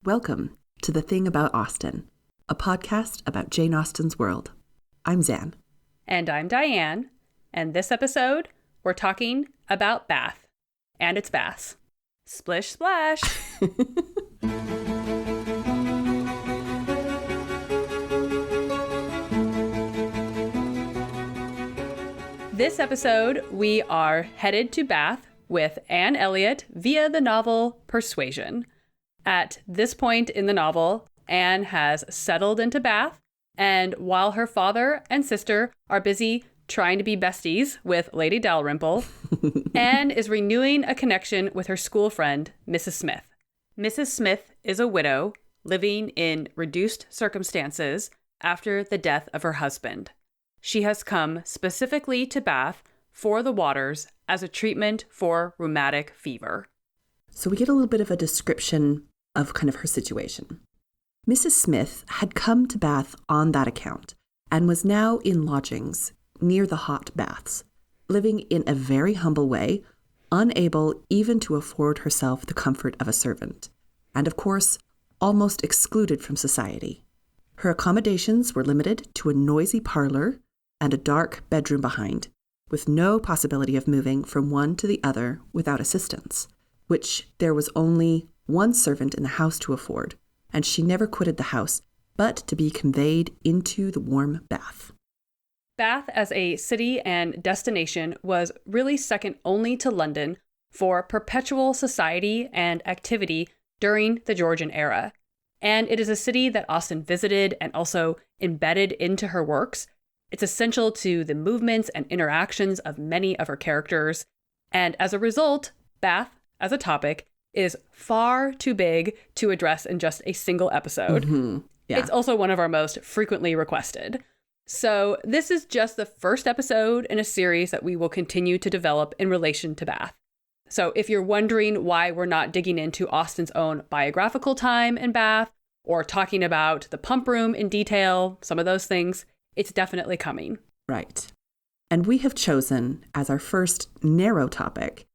Welcome to The Thing About Austen, a podcast about Jane Austen's world. I'm Zan. And I'm Diane. And this episode, we're talking about Bath and its baths. Splish splash! This episode, we are headed to Bath with Anne Elliot via the novel Persuasion. At this point in the novel, Anne has settled into Bath, and while her father and sister are busy trying to be besties with Lady Dalrymple, Anne is renewing a connection with her school friend, Mrs. Smith. Mrs. Smith is a widow living in reduced circumstances after the death of her husband. She has come specifically to Bath for the waters as a treatment for rheumatic fever. So we get a little bit of a description of kind of her situation. Mrs. Smith had come to Bath on that account and was now in lodgings near the hot baths, living in a very humble way, unable even to afford herself the comfort of a servant, and of course, almost excluded from society. Her accommodations were limited to a noisy parlor and a dark bedroom behind, with no possibility of moving from one to the other without assistance, which there was only one servant in the house to afford, and she never quitted the house but to be conveyed into the warm bath. Bath as a city and destination was really second only to London for perpetual society and activity during the Georgian era. And it is a city that Austen visited and also embedded into her works. It's essential to the movements and interactions of many of her characters. And as a result, Bath as a topic is far too big to address in just a single episode. Mm-hmm. Yeah. It's also one of our most frequently requested. So this is just the first episode in a series that we will continue to develop in relation to Bath. So if you're wondering why we're not digging into Austen's own biographical time in Bath or talking about the pump room in detail, some of those things, it's definitely coming. Right. And we have chosen as our first narrow topic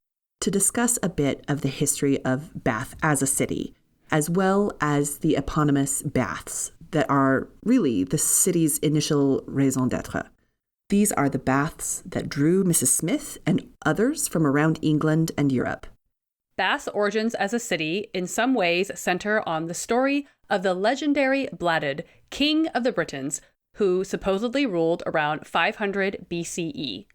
to discuss a bit of the history of Bath as a city, as well as the eponymous baths that are really the city's initial raison d'etre. These are the baths that drew Mrs. Smith and others from around England and Europe. Bath's origins as a city in some ways center on the story of the legendary Bladud, king of the Britons, who supposedly ruled around 500 BCE.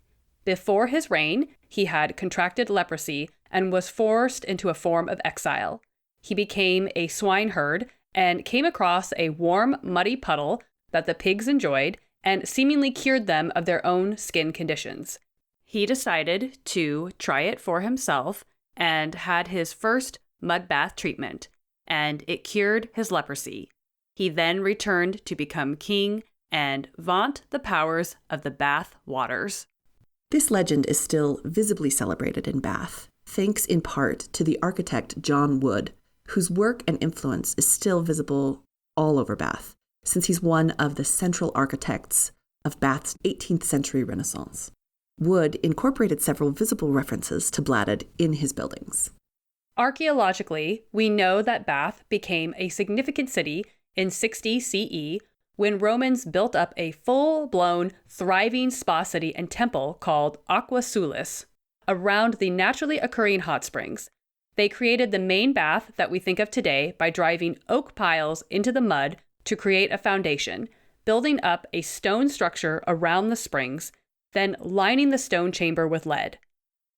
Before his reign, he had contracted leprosy and was forced into a form of exile. He became a swineherd and came across a warm, muddy puddle that the pigs enjoyed and seemingly cured them of their own skin conditions. He decided to try it for himself and had his first mud bath treatment, and it cured his leprosy. He then returned to become king and vaunt the powers of the Bath waters. This legend is still visibly celebrated in Bath, thanks in part to the architect John Wood, whose work and influence is still visible all over Bath, since he's one of the central architects of Bath's 18th century Renaissance. Wood incorporated several visible references to Bladud in his buildings. Archaeologically, we know that Bath became a significant city in 60 CE when Romans built up a full-blown, thriving spa city and temple called Aqua Sulis around the naturally occurring hot springs. They created the main bath that we think of today by driving oak piles into the mud to create a foundation, building up a stone structure around the springs, then lining the stone chamber with lead.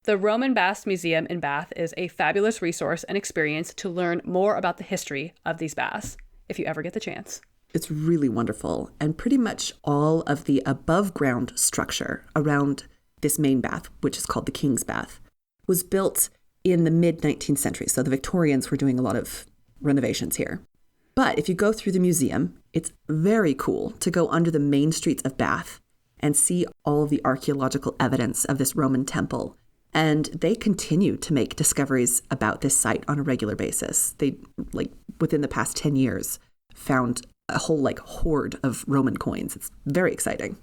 The Roman Baths Museum in Bath is a fabulous resource and experience to learn more about the history of these baths, if you ever get the chance. It's really wonderful, and pretty much all of the above-ground structure around this main bath, which is called the King's Bath, was built in the mid-19th century. So the Victorians were doing a lot of renovations here. But if you go through the museum, it's very cool to go under the main streets of Bath and see all of the archaeological evidence of this Roman temple. And they continue to make discoveries about this site on a regular basis. They, within the past 10 years, found a whole hoard of Roman coins. It's very exciting.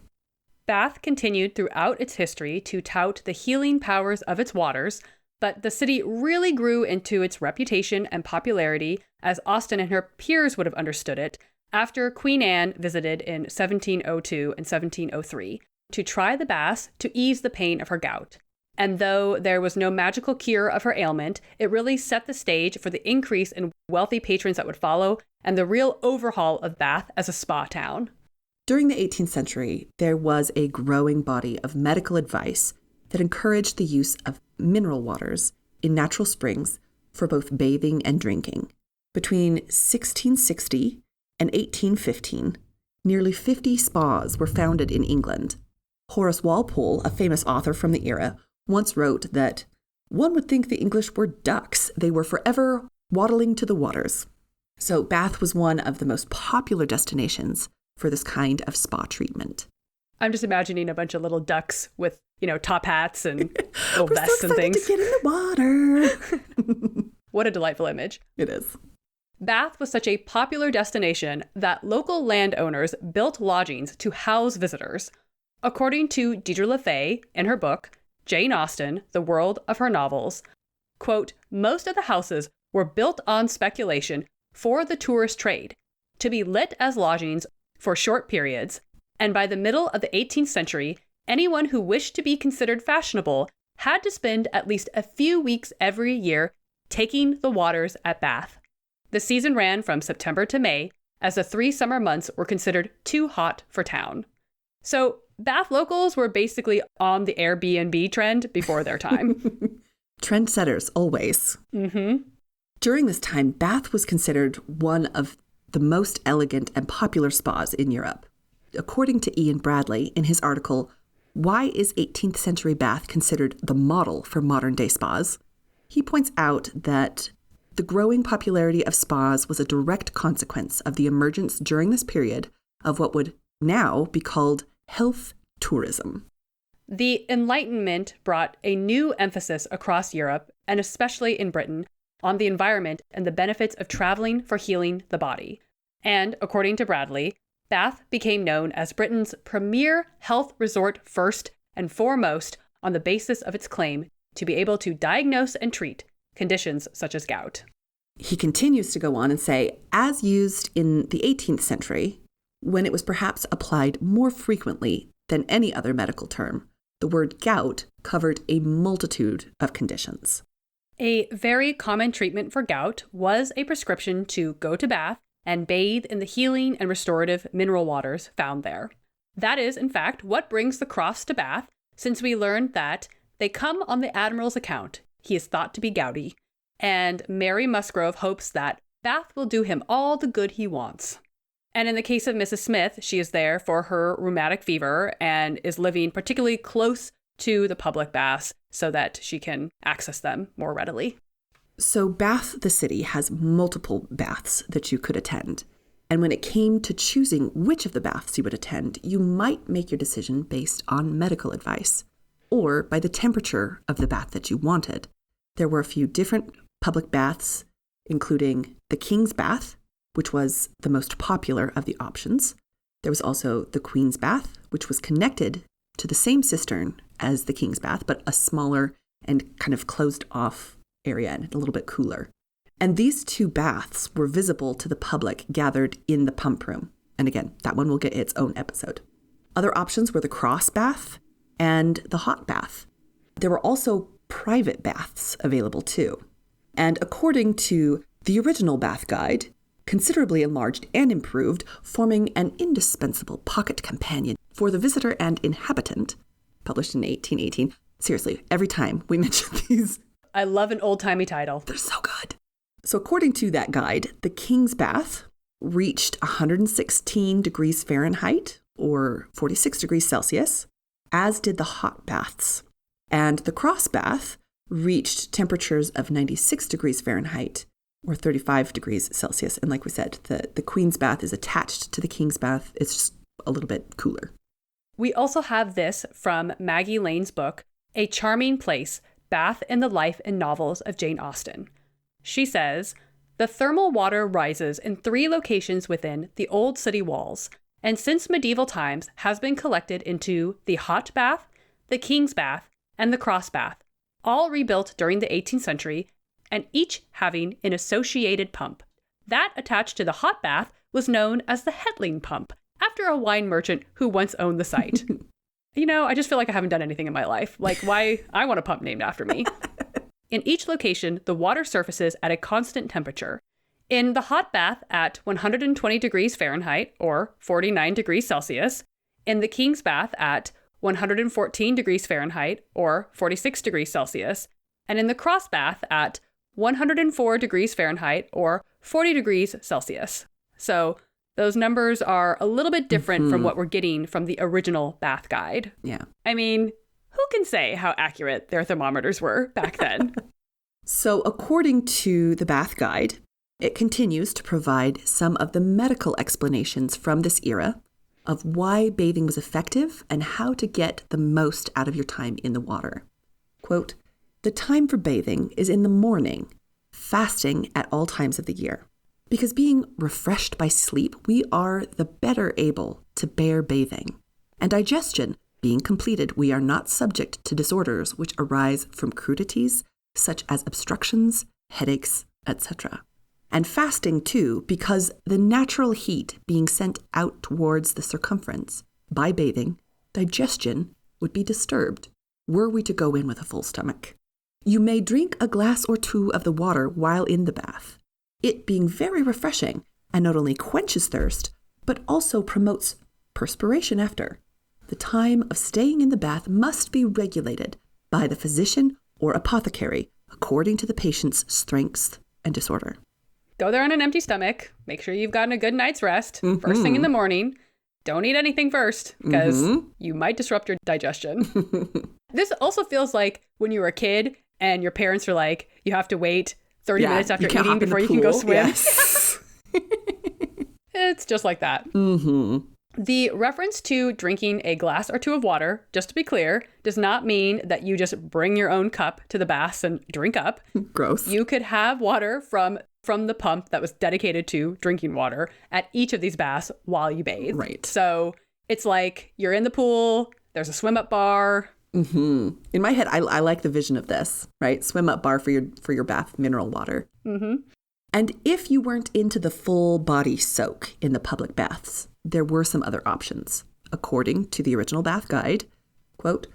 Bath continued throughout its history to tout the healing powers of its waters, But the city really grew into its reputation and popularity, as Austen and her peers would have understood it, after Queen Anne visited in 1702 and 1703 to try the baths to ease the pain of her gout. And though there was no magical cure of her ailment, it really set the stage for the increase in wealthy patrons that would follow and the real overhaul of Bath as a spa town. During the 18th century, there was a growing body of medical advice that encouraged the use of mineral waters in natural springs for both bathing and drinking. Between 1660 and 1815, nearly 50 spas were founded in England. Horace Walpole, a famous author from the era, once wrote that one would think the English were ducks. They were forever waddling to the waters. So Bath was one of the most popular destinations for this kind of spa treatment. I'm just imagining a bunch of little ducks with, top hats and little We're vests so and things. To get in the water. What a delightful image. It is. Bath was such a popular destination that local landowners built lodgings to house visitors. According to Deirdre LeFay, in her book, Jane Austen, The World of Her Novels, quote, most of the houses were built on speculation for the tourist trade, to be lit as lodgings for short periods, and by the middle of the 18th century, anyone who wished to be considered fashionable had to spend at least a few weeks every year taking the waters at Bath. The season ran from September to May, as the 3 summer months were considered too hot for town. So Bath locals were basically on the Airbnb trend before their time. Trendsetters, always. Mm-hmm. During this time, Bath was considered one of the most elegant and popular spas in Europe. According to Ian Bradley, in his article, Why is 18th Century Bath Considered the Model for Modern-Day Spas? He points out that the growing popularity of spas was a direct consequence of the emergence during this period of what would now be called health tourism. The Enlightenment brought a new emphasis across Europe, and especially in Britain, on the environment and the benefits of traveling for healing the body. And, according to Bradley, Bath became known as Britain's premier health resort first and foremost on the basis of its claim to be able to diagnose and treat conditions such as gout. He continues to go on and say, as used in the 18th century, when it was perhaps applied more frequently than any other medical term, the word gout covered a multitude of conditions. A very common treatment for gout was a prescription to go to Bath and bathe in the healing and restorative mineral waters found there. That is, in fact, what brings the Crofts to Bath, since we learned that they come on the Admiral's account. He is thought to be gouty, and Mary Musgrove hopes that Bath will do him all the good he wants. And in the case of Mrs. Smith, she is there for her rheumatic fever and is living particularly close to the public baths so that she can access them more readily. So Bath, the city, has multiple baths that you could attend. And when it came to choosing which of the baths you would attend, you might make your decision based on medical advice or by the temperature of the bath that you wanted. There were a few different public baths, including the King's Bath, which was the most popular of the options. There was also the Queen's Bath, which was connected to the same cistern as the King's Bath, but a smaller and kind of closed off area and a little bit cooler. And these two baths were visible to the public gathered in the pump room. And again, that one will get its own episode. Other options were the Cross Bath and the Hot Bath. There were also private baths available too. And according to the original bath guide, considerably enlarged and improved, forming an indispensable pocket companion for the visitor and inhabitant, published in 1818. Seriously, every time we mention these, I love an old-timey title. They're so good. So according to that guide, the King's Bath reached 116 degrees Fahrenheit, or 46 degrees Celsius, as did the hot baths. And the Cross Bath reached temperatures of 96 degrees Fahrenheit, or 35 degrees Celsius. And like we said, the Queen's Bath is attached to the King's Bath. It's just a little bit cooler. We also have this from Maggie Lane's book, A Charming Place, Bath in the Life and Novels of Jane Austen. She says, the thermal water rises in 3 locations within the old city walls, and since medieval times has been collected into the Hot Bath, the King's Bath, and the Cross Bath, all rebuilt during the 18th century, and each having an associated pump. That attached to the hot bath was known as the Hetling pump, after a wine merchant who once owned the site. I just feel like I haven't done anything in my life. Like, why I want a pump named after me. In each location, the water surfaces at a constant temperature. In the hot bath at 120 degrees Fahrenheit, or 49 degrees Celsius. In the King's bath at 114 degrees Fahrenheit, or 46 degrees Celsius. And in the cross bath at 104 degrees Fahrenheit, or 40 degrees Celsius. So those numbers are a little bit different from what we're getting from the original bath guide. Yeah. I mean, who can say how accurate their thermometers were back then? So according to the bath guide, it continues to provide some of the medical explanations from this era of why bathing was effective and how to get the most out of your time in the water. Quote, "The time for bathing is in the morning, fasting at all times of the year. Because being refreshed by sleep, we are the better able to bear bathing. And digestion being completed, we are not subject to disorders which arise from crudities, such as obstructions, headaches, etc. And fasting too, because the natural heat being sent out towards the circumference by bathing, digestion would be disturbed were we to go in with a full stomach. You may drink a glass or two of the water while in the bath, it being very refreshing and not only quenches thirst, but also promotes perspiration after. The time of staying in the bath must be regulated by the physician or apothecary according to the patient's strength and disorder." Go there on an empty stomach. Make sure you've gotten a good night's rest. First thing in the morning. Don't eat anything first, because you might disrupt your digestion. This also feels like when you were a kid and your parents are like, you have to wait 30 minutes after eating before you can go swim. Yes. It's just like that. The reference to drinking a glass or two of water, just to be clear, does not mean that you just bring your own cup to the baths and drink up. Gross. You could have water from the pump that was dedicated to drinking water at each of these baths while you bathe. Right. So it's like you're in the pool, there's a swim up bar. In my head, I like the vision of this, right? Swim up bar for your bath mineral water. And if you weren't into the full body soak in the public baths, there were some other options. According to the original bath guide, quote,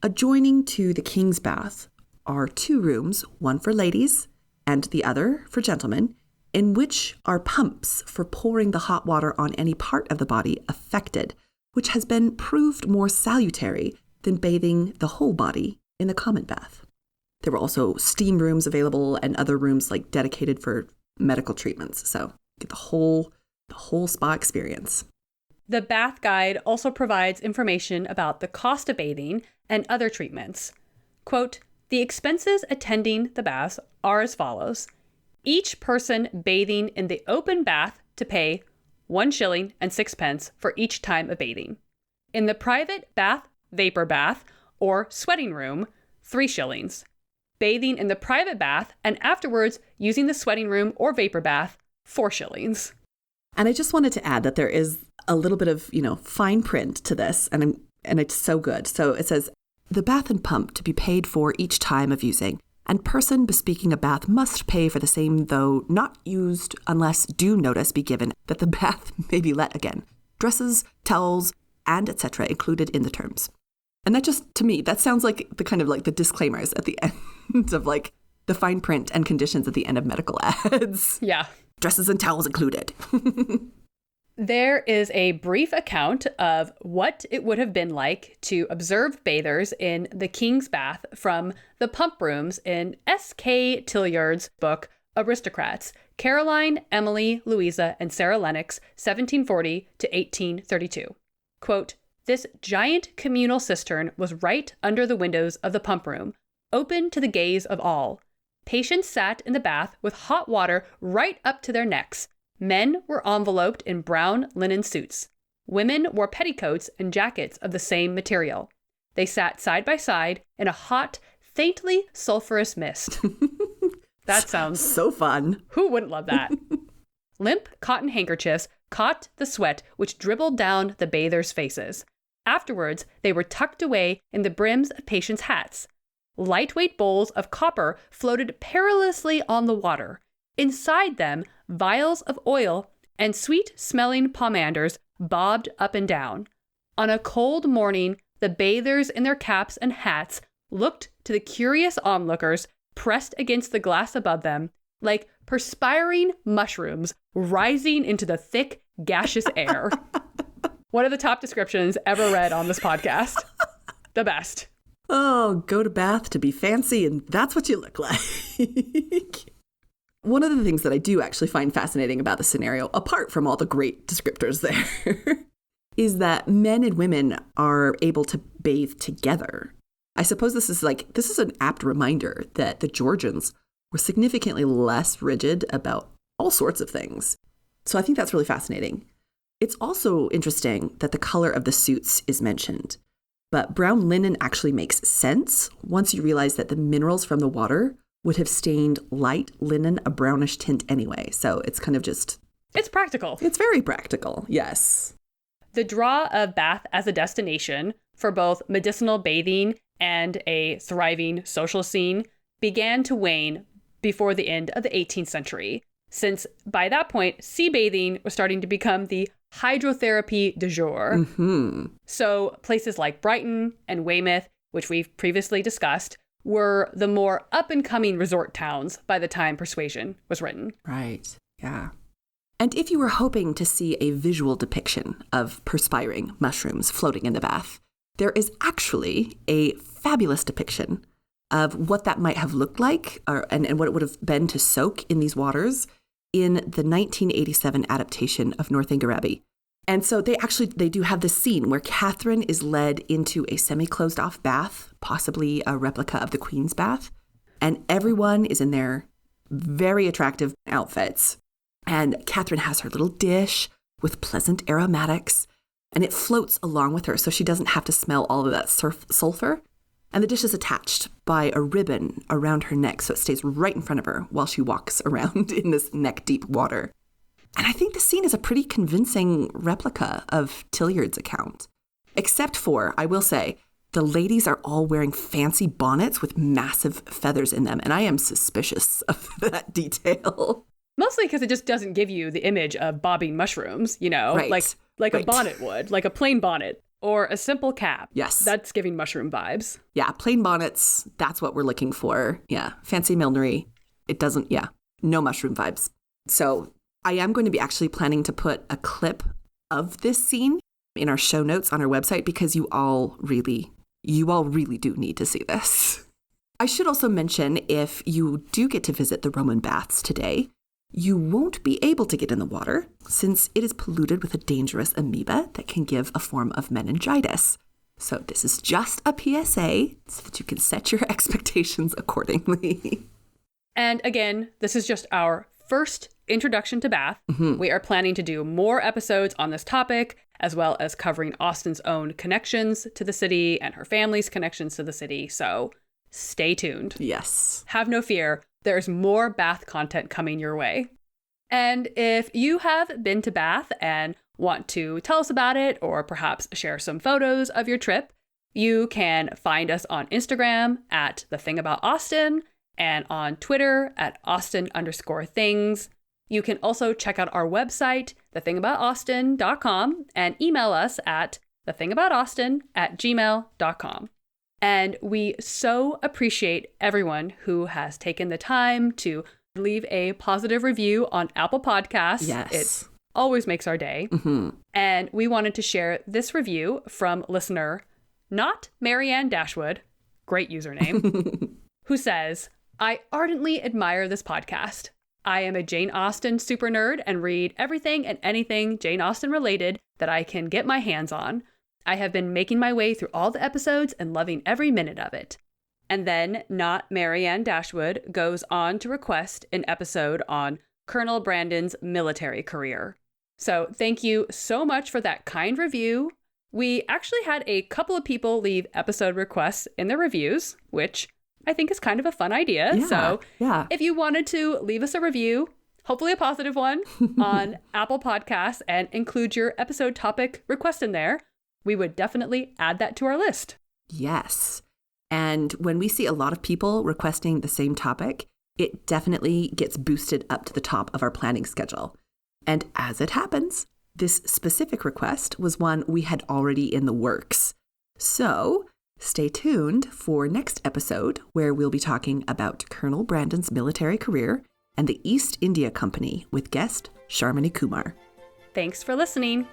"Adjoining to the King's bath are 2 rooms, one for ladies and the other for gentlemen, in which are pumps for pouring the hot water on any part of the body affected, which has been proved more salutary than bathing the whole body in the common bath. There were also steam rooms available and other rooms like dedicated for medical treatments. So get the whole spa experience." The bath guide also provides information about the cost of bathing and other treatments. Quote, "The expenses attending the baths are as follows. Each person bathing in the open bath to pay 1 shilling and 6 pence for each time of bathing. In the private bath, vapor bath, or sweating room, 3 shillings. Bathing in the private bath and afterwards using the sweating room or vapor bath, 4 shillings. And I just wanted to add that there is a little bit of, fine print to this, and it's so good. So it says, "The bath and pump to be paid for each time of using, and person bespeaking a bath must pay for the same though not used unless due notice be given that the bath may be let again. Dresses, towels, and etc. included in the terms." And that just, to me, that sounds like the kind of like the disclaimers at the end of like the fine print and conditions at the end of medical ads. Yeah. Dresses and towels included. There is a brief account of what it would have been like to observe bathers in the King's Bath from the pump rooms in S.K. Tilliard's book, Aristocrats, Caroline, Emily, Louisa, and Sarah Lennox, 1740 to 1832. Quote, "This giant communal cistern was right under the windows of the pump room, open to the gaze of all. Patients sat in the bath with hot water right up to their necks. Men were enveloped in brown linen suits. Women wore petticoats and jackets of the same material. They sat side by side in a hot, faintly sulphurous mist." That sounds so fun. Who wouldn't love that? Limp cotton handkerchiefs caught the sweat which dribbled down the bathers' faces. Afterwards, they were tucked away in the brims of patients' hats. Lightweight bowls of copper floated perilously on the water. Inside them, vials of oil and sweet-smelling pomanders bobbed up and down. On a cold morning, the bathers in their caps and hats looked to the curious onlookers pressed against the glass above them like perspiring mushrooms rising into the thick, gaseous air. One of the top descriptions ever read on this podcast. The best. Oh, go to Bath to be fancy, and that's what you look like. One of the things that I do actually find fascinating about the scenario, apart from all the great descriptors there, is that men and women are able to bathe together. I suppose this is an apt reminder that the Georgians were significantly less rigid about all sorts of things. So I think that's really fascinating. It's also interesting that the color of the suits is mentioned. But brown linen actually makes sense once you realize that the minerals from the water would have stained light linen a brownish tint anyway. So it's kind of just... It's practical. It's very practical, yes. The draw of Bath as a destination for both medicinal bathing and a thriving social scene began to wane before the end of the 18th century, since by that point, sea bathing was starting to become the hydrotherapy du jour. Mm-hmm. So places like Brighton and Weymouth, which we've previously discussed, were the more up-and-coming resort towns by the time Persuasion was written. Right, yeah. And if you were hoping to see a visual depiction of perspiring mushrooms floating in the bath, there is actually a fabulous depiction of what that might have looked like and what it would have been to soak in these waters in the 1987 adaptation of Northanger Abbey. And so they do have this scene where Catherine is led into a semi-closed off bath, possibly a replica of the Queen's bath. And everyone is in their very attractive outfits. And Catherine has her little dish with pleasant aromatics, and it floats along with her so she doesn't have to smell all of that sulfur. And the dish is attached by a ribbon around her neck, so it stays right in front of her while she walks around in this neck-deep water. And I think the scene is a pretty convincing replica of Tilliard's account. Except for, I will say, the ladies are all wearing fancy bonnets with massive feathers in them, and I am suspicious of that detail. Mostly because it just doesn't give you the image of bobbing mushrooms, you know, right. like a bonnet would, like a plain bonnet or a simple cap. Yes. That's giving mushroom vibes. Yeah, plain bonnets, that's what we're looking for. Yeah, fancy millinery. It doesn't, no mushroom vibes. So I am going to be actually planning to put a clip of this scene in our show notes on our website because you all really do need to see this. I should also mention, if you do get to visit the Roman baths today, you won't be able to get in the water since it is polluted with a dangerous amoeba that can give a form of meningitis. So this is just a PSA so that you can set your expectations accordingly. And again, this is just our first introduction to Bath. Mm-hmm. We are planning to do more episodes on this topic, as well as covering Austen's own connections to the city and her family's connections to the city. So stay tuned. Yes. Have no fear. There's more Bath content coming your way. And if you have been to Bath and want to tell us about it, or perhaps share some photos of your trip, you can find us on Instagram at @thethingaboutAusten and on Twitter at Austen_things. You can also check out our website, thethingaboutausten.com, and email us at thethingaboutausten@gmail.com. And we so appreciate everyone who has taken the time to leave a positive review on Apple Podcasts. Yes. It always makes our day. Mm-hmm. And we wanted to share this review from listener, not Marianne Dashwood, great username, who says, "I ardently admire this podcast. I am a Jane Austen super nerd and read everything and anything Jane Austen related that I can get my hands on. I have been making my way through all the episodes and loving every minute of it." And then not Marianne Dashwood goes on to request an episode on Colonel Brandon's military career. So thank you so much for that kind review. We actually had a couple of people leave episode requests in their reviews, which I think is kind of a fun idea. So if you wanted to leave us a review, hopefully a positive one, on Apple Podcasts and include your episode topic request in there, we would definitely add that to our list. Yes. And when we see a lot of people requesting the same topic, it definitely gets boosted up to the top of our planning schedule. And as it happens, this specific request was one we had already in the works. So stay tuned for next episode, where we'll be talking about Colonel Brandon's military career and the East India Company with guest Sharmini Kumar. Thanks for listening.